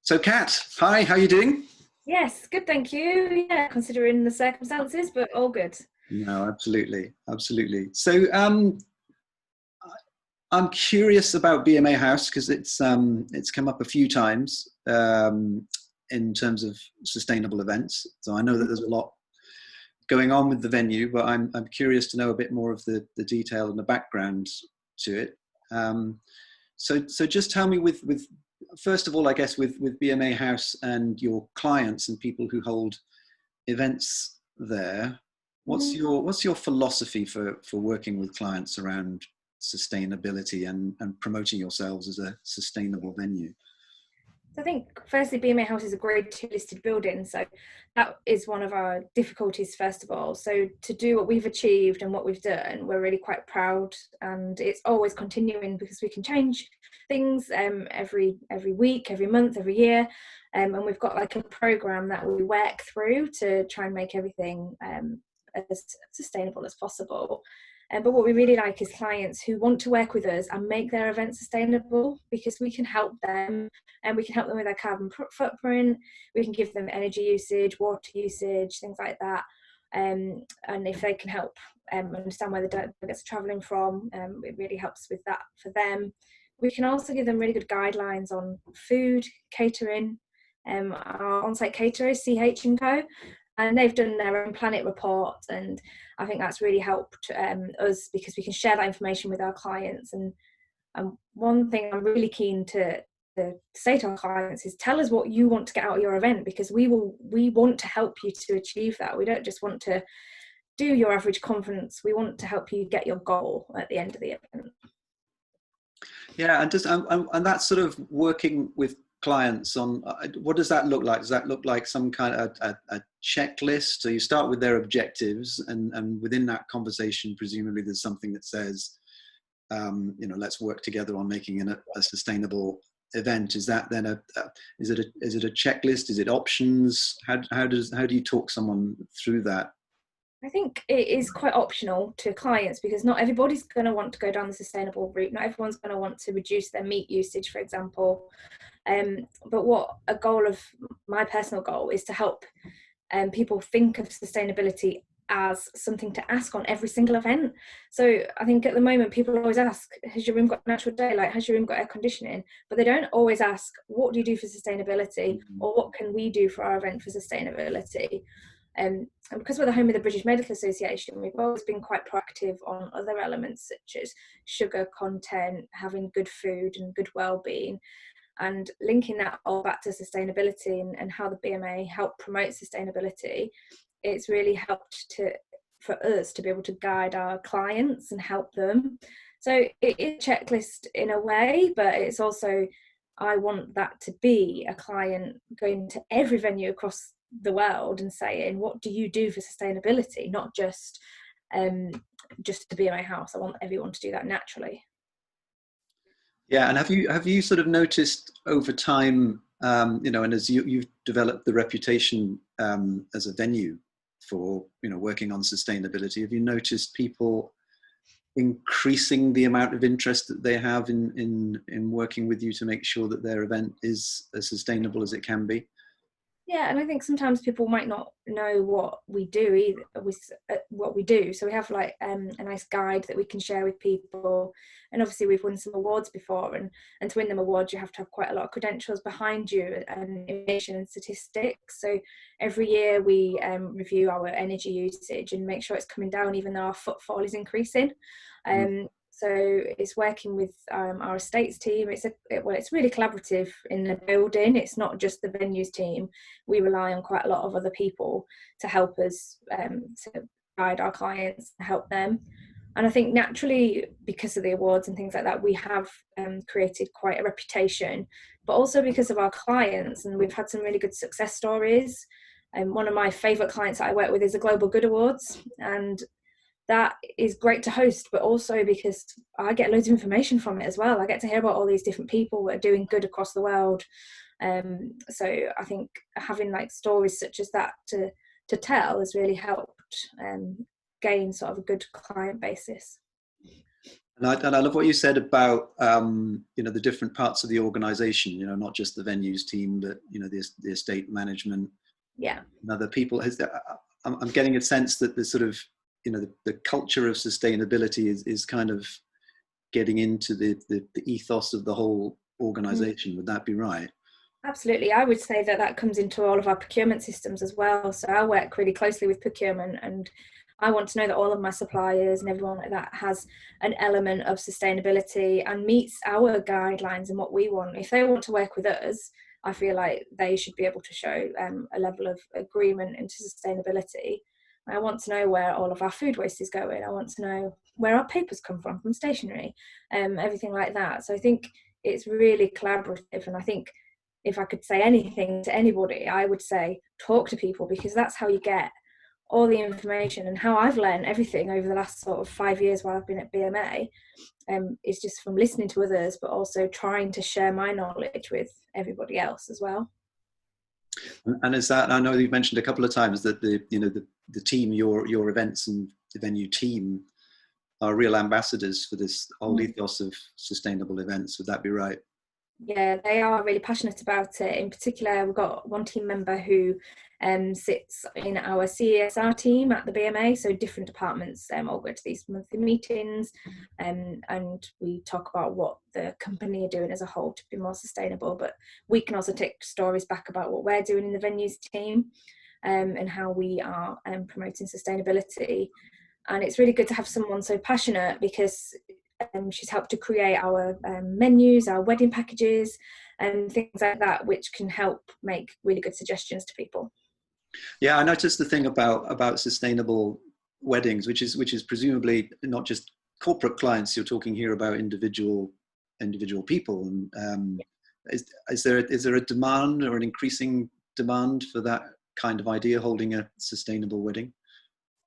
So, Kat, hi, how are you doing? Yes, good, thank you. Yeah, considering the circumstances, but all good. No, absolutely, absolutely. So, I'm curious about BMA House because it's come up a few times in terms of sustainable events. So I know that there's a lot going on with the venue, but I'm curious to know a bit more of the detail and the background to it. So just tell me with first of all, I guess with BMA House and your clients and people who hold events there, Mhm. what's your philosophy for working with clients around sustainability and promoting yourselves as a sustainable venue? So I think firstly, BMA House is a Grade 2 listed building, so that is one of our difficulties first of all. So to do what we've achieved and what we've done, we're really quite proud, and it's always continuing because we can change things every week, every month, every year, and we've got like a program that we work through to try and make everything as sustainable as possible. But what we really like is clients who want to work with us and make their event sustainable, because we can help them, and we can help them with their carbon footprint. We can give them energy usage, water usage, things like that. And if they can help understand where the delegates are travelling from, it really helps with that for them. We can also give them really good guidelines on food, catering. Our on-site caterer is CH&Co, and they've done their own planet report, and I think that's really helped us, because we can share that information with our clients. And one thing I'm really keen to say to our clients is, tell us what you want to get out of your event, because we want to help you to achieve that. We don't just want to do your average conference, we want to help you get your goal at the end of the event. Yeah, and that's sort of working with clients on what does that look like? Does that look like some kind of a checklist? So you start with their objectives, and within that conversation, presumably there's something that says, let's work together on making a sustainable event. Is that then is it a checklist? Is it options? How do you talk someone through that? I think it is quite optional to clients, because not everybody's going to want to go down the sustainable route. Not everyone's going to want to reduce their meat usage, for example. But what a goal of my personal goal is to help people think of sustainability as something to ask on every single event. So I think at the moment people always ask, has your room got natural daylight? Has your room got air conditioning? But they don't always ask, what do you do for sustainability? Or what can we do for our event for sustainability? And because we're the home of the British Medical Association, we've always been quite proactive on other elements such as sugar content, having good food and good well-being, and linking that all back to sustainability and how the BMA help promote sustainability. It's really helped for us to be able to guide our clients and help them. So it is a checklist in a way, but it's also, I want that to be a client going to every venue across the world and saying, what do you do for sustainability? Not just to be in my house. I want everyone to do that naturally. Yeah, and have you sort of noticed over time, and as you've developed the reputation as a venue for working on sustainability, have you noticed people increasing the amount of interest that they have in working with you to make sure that their event is as sustainable as it can be? Yeah, and I think sometimes people might not know what we do either, with what we do. So we have like a nice guide that we can share with people. And obviously we've won some awards before, and to win them awards you have to have quite a lot of credentials behind you and information and statistics. So every year we review our energy usage and make sure it's coming down, even though our footfall is increasing. So it's working with our estates team. It's really collaborative in the building. It's not just the venues team. We rely on quite a lot of other people to help us, to guide our clients, help them. And I think naturally, because of the awards and things like that, we have created quite a reputation, but also because of our clients, and we've had some really good success stories. One of my favourite clients that I work with is the Global Good Awards, and that is great to host, but also because I get loads of information from it as well. I get to hear about all these different people that are doing good across the world. So I think having like stories such as that to tell has really helped gain sort of a good client basis. And I love what you said about the different parts of the organization, not just the venues team, but the estate management Yeah. and other people. I'm getting a sense that the sort of the culture of sustainability is kind of getting into the ethos of the whole organization. Would that be right? Absolutely. I would say that that comes into all of our procurement systems as well. So I work really closely with procurement, and I want to know that all of my suppliers and everyone like that has an element of sustainability and meets our guidelines and what we want. If they want to work with us, I feel like they should be able to show a level of agreement into sustainability. I want to know where all of our food waste is going. I want to know where our papers come from stationery, everything like that. So I think it's really collaborative, and I think if I could say anything to anybody, I would say talk to people, because that's how you get all the information. And how I've learned everything over the last sort of 5 years while I've been at BMA is just from listening to others, but also trying to share my knowledge with everybody else as well. And is that, I know you've mentioned a couple of times that the team, your events and the venue team are real ambassadors for this whole ethos of sustainable events. Would that be right? Yeah, they are really passionate about it. In particular, we've got one team member who sits in our CESR team at the BMA, so different departments all go to these monthly meetings, and we talk about what the company are doing as a whole to be more sustainable, but we can also take stories back about what we're doing in the venues team, and how we are promoting sustainability. And it's really good to have someone so passionate, because she's helped to create our menus, our wedding packages, and things like that, which can help make really good suggestions to people. Yeah, I noticed the thing about sustainable weddings, which is presumably not just corporate clients. You're talking here about individual people. And is there a demand or an increasing demand for that kind of idea, holding a sustainable wedding?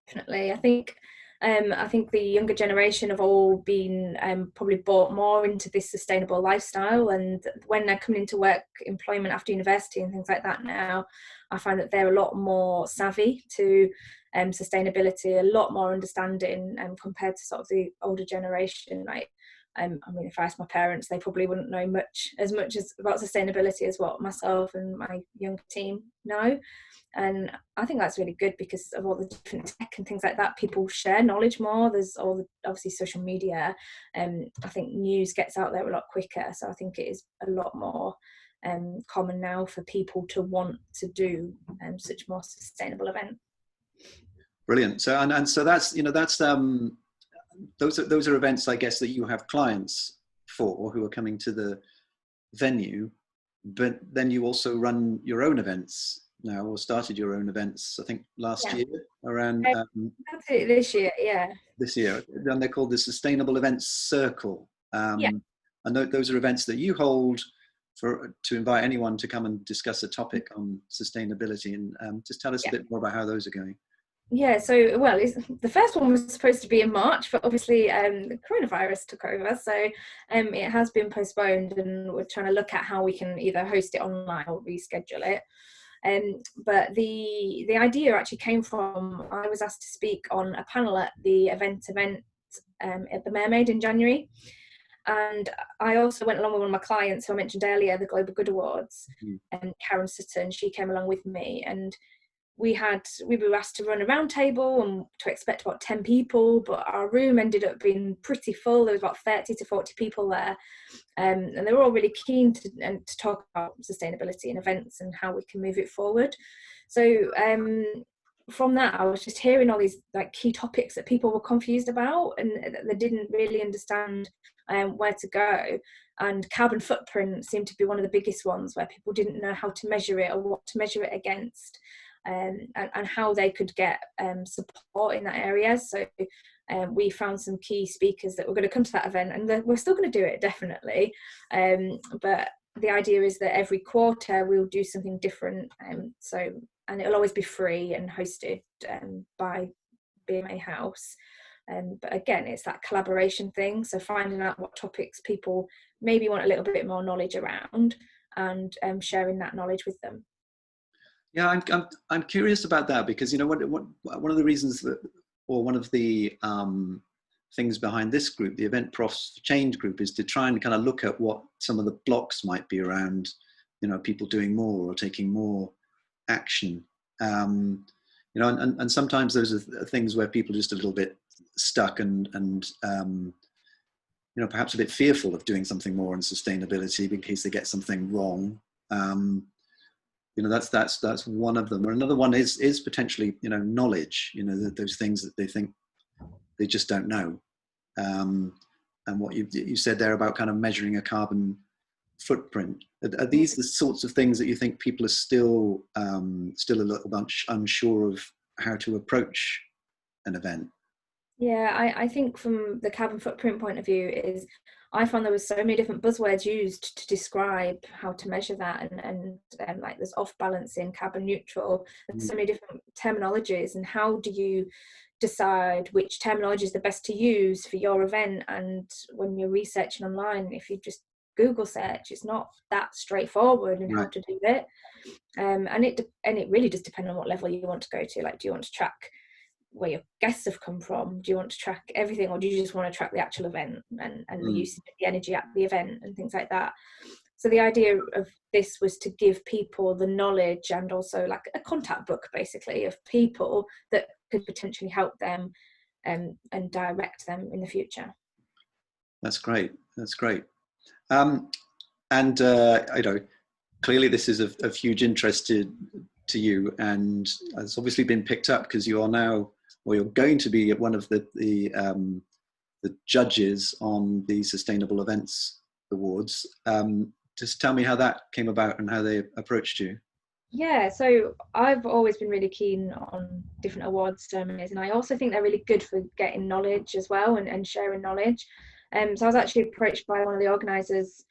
Definitely, I think the younger generation have all been probably bought more into this sustainable lifestyle, and when they're coming into work employment after university and things like that now, I find that they're a lot more savvy to sustainability, a lot more understanding compared to sort of the older generation. Like, I mean, if I asked my parents, they probably wouldn't know as much as about sustainability as what myself and my younger team know. And I think that's really good, because of all the different tech and things like that, people share knowledge more. There's all the obviously social media, I think news gets out there a lot quicker, so I think it is a lot more common now for people to want to do such more sustainable event. Brilliant. So and so that's those are events, I guess, that you have clients for who are coming to the venue, but then you also run your own events now, or started your own events, I think last year around That's it, this year, yeah. this year. And they're called the Sustainable Events Circle. Yeah. And those are events that you hold to invite anyone to come and discuss a topic on sustainability. And just tell us a bit more about how those are going. Yeah, so the first one was supposed to be in March, but obviously the coronavirus took over, so it has been postponed, and we're trying to look at how we can either host it online or reschedule it. But the idea actually came from, I was asked to speak on a panel at the event at the Mermaid in January, and I also went along with one of my clients who I mentioned earlier, the Global Good Awards, and Karen Sutton. She came along with me, and we were asked to run a round table and to expect about 10 people, but our room ended up being pretty full. There was about 30 to 40 people there, and they were all really keen to talk about sustainability and events and how we can move it forward. So from that, I was just hearing all these like key topics that people were confused about, and they didn't really understand where to go. And carbon footprint seemed to be one of the biggest ones, where people didn't know how to measure it or what to measure it against. And how they could get support in that area. So we found some key speakers that were going to come to that event, and we're still going to do it, definitely. But the idea is that every quarter we'll do something different. And it'll always be free and hosted by BMA House. But again, it's that collaboration thing. So finding out what topics people maybe want a little bit more knowledge around, and sharing that knowledge with them. Yeah, I'm curious about that, because one of the reasons that, or one of the things behind this group, the Event Profs for Change group, is to try and kind of look at what some of the blocks might be around, people doing more or taking more action. And sometimes those are things where people are just a little bit stuck and perhaps a bit fearful of doing something more in sustainability in case they get something wrong. That's one of them. Or another one is potentially, knowledge, those things that they think they just don't know. And what you said there about kind of measuring a carbon footprint, are these the sorts of things that you think people are still a little bit unsure of how to approach an event? Yeah, I think from the carbon footprint point of view is I found there was so many different buzzwords used to describe how to measure that, and like there's off balancing, carbon neutral, and so many different terminologies, and how do you decide which terminology is the best to use for your event? And when you're researching online, if you just Google search, it's not that straightforward in how to do it. And it really does depend on what level you want to go to. Like, do you want to track where your guests have come from? Do you want to track everything, or do you just want to track the actual event and the use of the energy at the event and things like that? So the idea of this was to give people the knowledge and also like a contact book basically of people that could potentially help them and direct them in the future. That's great. Clearly this is of huge interest to you, and it's obviously been picked up because you are now, or you're going to be, one of the judges on the Sustainable Events Awards. Just tell me how that came about and how they approached you. Yeah, so I've always been really keen on different awards ceremonies, and I also think they're really good for getting knowledge as well and sharing knowledge. So I was actually approached by one of the organisers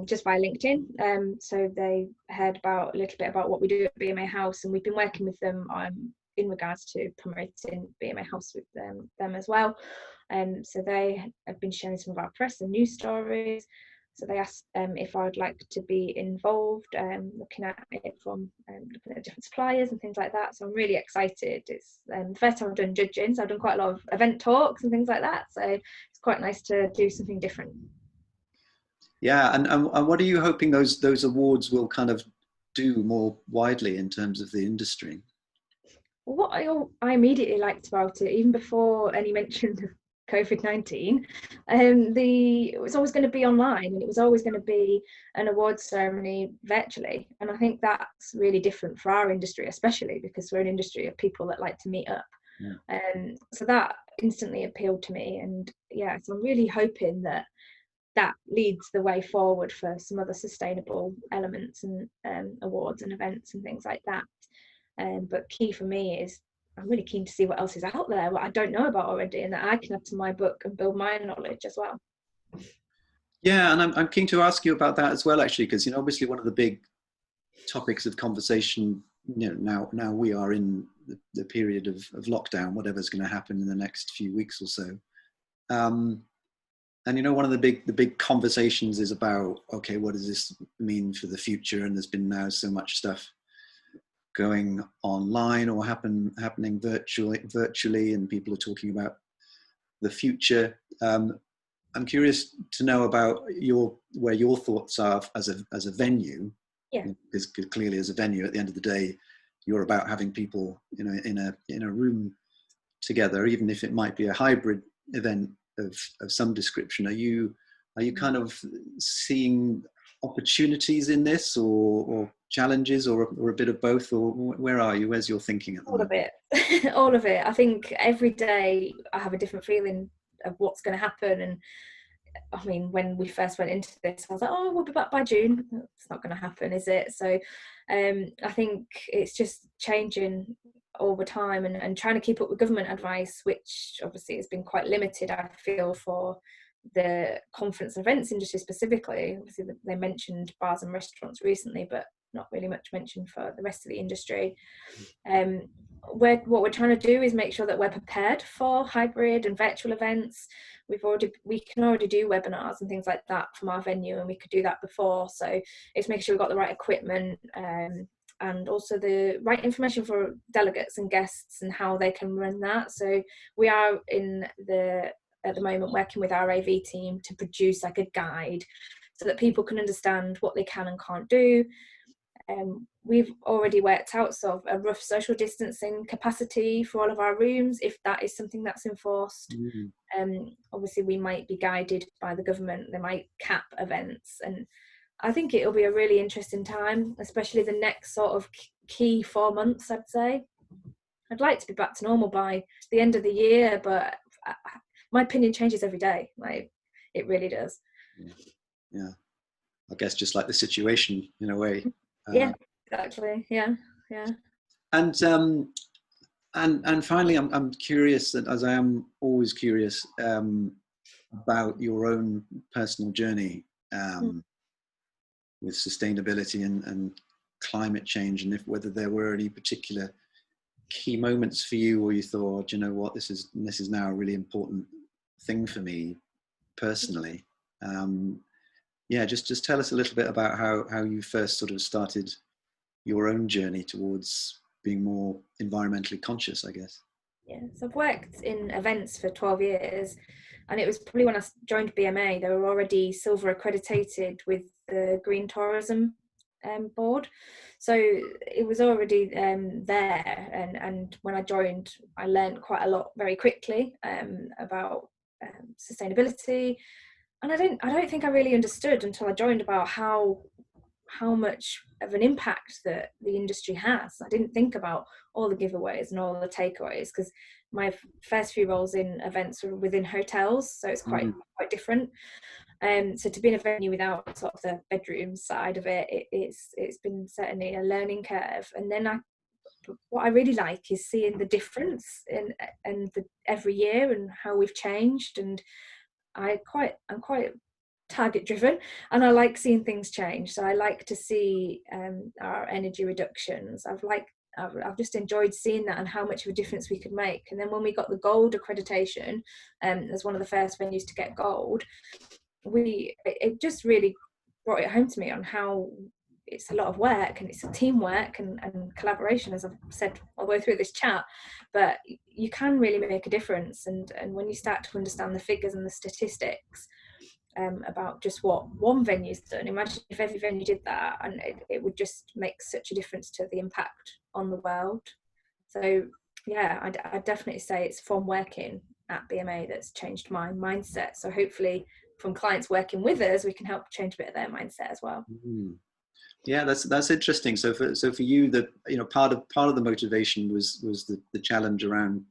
just via LinkedIn. So they heard a little bit about what we do at BMA House, and we've been working with them in regards to promoting BMA House with them as well. So they have been sharing some of our press and news stories. So they asked if I'd like to be involved, looking at it from looking at different suppliers and things like that. So I'm really excited. It's the first time I've done judging, so I've done quite a lot of event talks and things like that. So it's quite nice to do something different. Yeah, and what are you hoping those awards will kind of do more widely in terms of the industry? What I immediately liked about it, even before any mention of COVID-19, it was always going to be online, and it was always going to be an awards ceremony virtually. And I think that's really different for our industry, especially because we're an industry of people that like to meet up. Yeah. So that instantly appealed to me, and yeah, so I'm really hoping that leads the way forward for some other sustainable elements and awards and events and things like that. But key for me is I'm really keen to see what else is out there, what I don't know about already, and that I can add to my book and build my knowledge as well. Yeah, and I'm keen to ask you about that as well, actually, because obviously one of the big topics of conversation, now we are in the period of lockdown, whatever's going to happen in the next few weeks or so. And one of the big conversations is about, okay, what does this mean for the future? And there's been now so much stuff going online or happening virtually, and people are talking about the future. I'm curious to know about where your thoughts are as a venue. Yeah. Because clearly, as a venue, at the end of the day, you're about having people, in a room together, even if it might be a hybrid event of some description. Are you kind of seeing opportunities in this, or challenges, or a bit of both, or where are you? Where's your thinking at the moment? All of it. All of it. I think every day I have a different feeling of what's going to happen. And I mean, when we first went into this, I was like, oh, we'll be back by June. It's not going to happen, is it? So I think it's just changing all the time, and trying to keep up with government advice, which obviously has been quite limited, I feel, for the conference and events industry specifically. Obviously they mentioned bars and restaurants recently, but not really much mentioned for the rest of the industry. What we're trying to do is make sure that we're prepared for hybrid and virtual events. We can already do webinars and things like that from our venue, and we could do that before. So it's making sure we've got the right equipment, and also the right information for delegates and guests and how they can run that. So we are in the at the moment working with our AV team to produce like a guide so that people can understand what they can and can't do. We've already worked out sort of a rough social distancing capacity for all of our rooms, if that is something that's enforced. Obviously we might be guided by the government, they might cap events, and I think it'll be a really interesting time, especially the next sort of key 4 months, I'd say. I'd like to be back to normal by the end of the year, but my opinion changes every day. Like, it really does. Yeah. I guess just like the situation in a way. Yeah, exactly. Yeah. And finally, I'm curious, that as I am always curious, about your own personal journey with sustainability and climate change, and whether there were any particular key moments for you, or you thought, you know what, this is now a really important thing for me personally. Just tell us a little bit about how you first sort of started your own journey towards being more environmentally conscious, I guess. Yeah, so I've worked in events for 12 years, and it was probably when I joined BMA, they were already silver accredited with the Green Tourism board. So it was already there, and when I joined, I learned quite a lot very quickly about sustainability. And I don't think I really understood until I joined about how much of an impact that the industry has. I didn't think about all the giveaways and all the takeaways, because my first few roles in events were within hotels, so it's quite different. So to be in a venue without sort of the bedroom side of it, it's been certainly a learning curve. And then what I really like is seeing the difference in every year and how we've changed. And I'm quite target driven, and I like seeing things change. So I like to see our energy reductions. I've just enjoyed seeing that and how much of a difference we could make. And then when we got the gold accreditation, as one of the first venues to get gold, it just really brought it home to me on how it's a lot of work, and it's a teamwork and collaboration, as I've said all the way through this chat, but you can really make a difference. And when you start to understand the figures and the statistics about just what one venue's done, imagine if every venue did that, and it would just make such a difference to the impact on the world. So yeah, I'd definitely say it's from working at BMA that's changed my mindset. So hopefully from clients working with us, we can help change a bit of their mindset as well. Yeah, that's interesting. So for you, that, you know, part of the motivation was the challenge around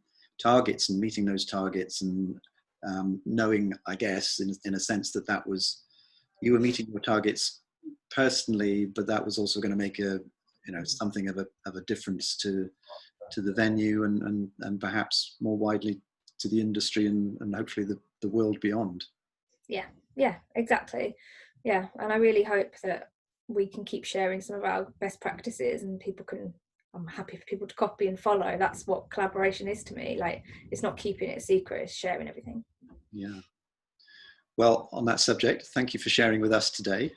targets and meeting those targets, and knowing, I guess, in a sense, that was, you were meeting your targets personally, but that was also going to make something of a difference to the venue and perhaps more widely to the industry and hopefully the world beyond. Yeah, exactly. Yeah, and I really hope that we can keep sharing some of our best practices, and I'm happy for people to copy and follow. That's what collaboration is to me. Like, it's not keeping it a secret, it's sharing everything. Yeah. Well, on that subject, thank you for sharing with us today.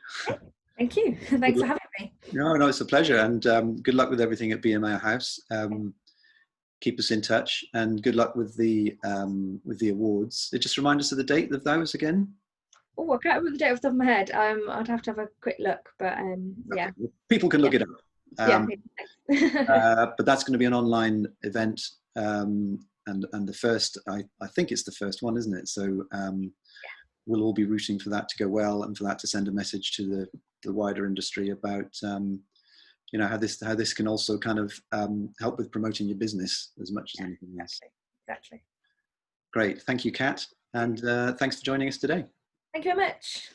Thank you. Thanks for having me. No, it's a pleasure. And good luck with everything at BMA House. Keep us in touch, and good luck with the awards. Just remind us of the date of those again. Oh, I can't remember the date off the top of my head. I'd have to have a quick look, but yeah. Okay. People can look it up. But that's going to be an online event, and the first, I think it's the first one, isn't it? So we'll all be rooting for that to go well, and for that to send a message to the wider industry about how this can also kind of help with promoting your business as much as anything else. Exactly. Great, thank you, Kat, and thanks for joining us today. Thank you very much.